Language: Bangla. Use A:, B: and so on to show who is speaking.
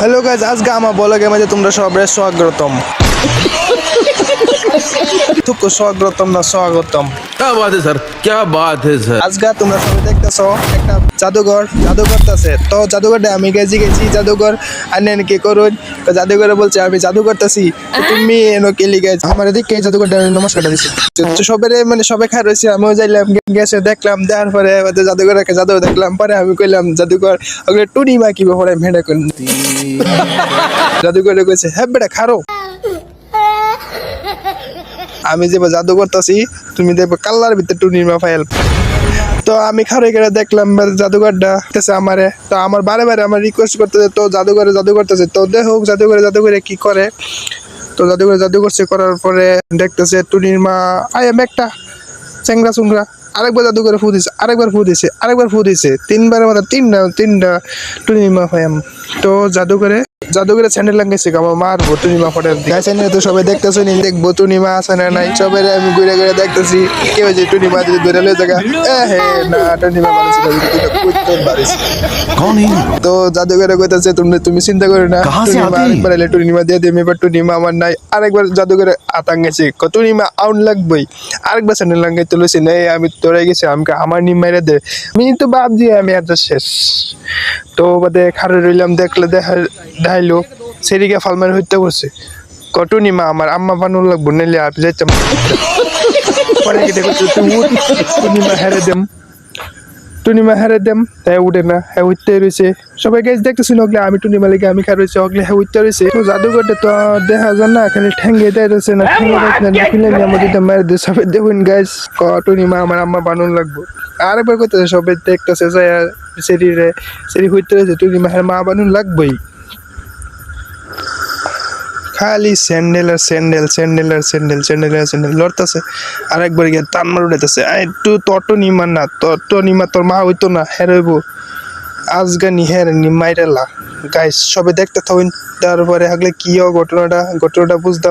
A: हेलो गाइस, आज का আমার ব্লগে মাঝে তোমরা সবাই স্বাগতম। तुमको স্বাগতম না স্বাগতম।
B: क्या बात है सर, क्या बात है सर।
A: আজকে তোমরা সবাই দেখতেছো একটা জাদুঘর আছে। তো জাদুঘরটা আমি গেছি জাদুঘর আনেন কি করুন। তো জাদুঘরে বলছে আমি জাদু করতেছি, তো তুমি এনো কে লিগে আমার এদিকে এই জাদুঘরটা নমস্কারটা দিছি। তো সবাই মানে সবাই খাই রয়েছে, আমিও যাইলাম, গেছে দেখলাম, দেখার পরে জাদুঘরে জাদু দেখলাম, পরে আমি কইলাম জাদুঘর ওগুলো টুনি মা কি ব্যাপারে ভেড়া কোন জাদুঘরে কইছে হ্যাঁ বেটা খারো, আমি যে জাদু করতেছি তুমি দেখবো কাল্লার ভিতরে টুনির মা ফাইল। তো আমি খারে গেলে দেখলাম জাদুঘরটা আমারে, তো আমার বারে বারে আমার রিকোয়েস্ট করতেছে, তো জাদু করতেছে, তো দেখো জাদুঘরে কি করে। তো জাদু করছে, করার পরে দেখতেছে টুনির মা আয়াম একটা চেংরা চুংরা, আরেকবার জাদুঘরে ফু দিছে, আরেকবার ফু দিছে, তিনবারের মতো তিনটা টুনির মা ফায়াম। তো জাদুঘরে স্যান্ডেল লাগাইছে আমার মার টুনিমা ফটের গাছে নিয়ে। তো সবাই দেখতেছো নি, দেখবো টুনিমা আছে না নাই, সবাই আমি ঘুরে দেখতেছি কে হয়েছে টুনিমা যদি ঘুরে লয়ে জায়গা হে না টুনিমা বাড়িছে। তো জাদুঘরে কইতাছে তুমি চিন্তা করো না, টুনিমা আরেকবার এলে টুনিমা দিয়ে দিই, এবার টুনিমা আমার নাই। আরেকবার জাদুঘরে আতাং গেছে, টুনিমা আউন লাগবেই, আরেকবার স্যান্ডেল লাগাইতে লইছি নেই, আমি তোরাই গেছি আমাকে আমার নিম মেরে দে, আমি তো বাপ দিয়ে আমি এত শেষ। তো বাদে খারে রইলাম, দেখাইলো সেরিকে ফালমার হইতে বসে কটুনি মা আমার আম্মা বানুর লাগবো নাইলে আপনি যাইতাম পরে কেটে করছে টুনিমা হেরে দেম তাই উঠে না, হ্যাঁ উঠতে রয়েছে। সবাই গাছ দেখতেছি নগলে আমি টুনিমা লেগে আমি খা রয়েছে, অগলে হ্যাঁ উঠতে রয়েছে। তো জাদুঘরটা তো দেখা যায় না, খালি ঠেঙ্গে যাইতেছে না, আমাদের মেরে দিয়ে সবাই দেখুন গাছ টুনিমা আমার আম্মা বানুর লাগবো। আরেকবার করতেছে সবাই দেখতেছে সেরি হইতে রয়েছে, টুনিমা হ্যাঁ মা বানুর লাগবোই। খালি স্যান্ডেল লড়তেছে, আরেকবার গিয়ে টান মার উঠাইতেছে, একটু তট নিমা না, তোর মা হইতো না হেরইব আজগা নি হের নি মাইরেলা গাইস সবে দেখতে থাকুন। তারপরে হাগলে কি ঘটনাটা বুঝতাম।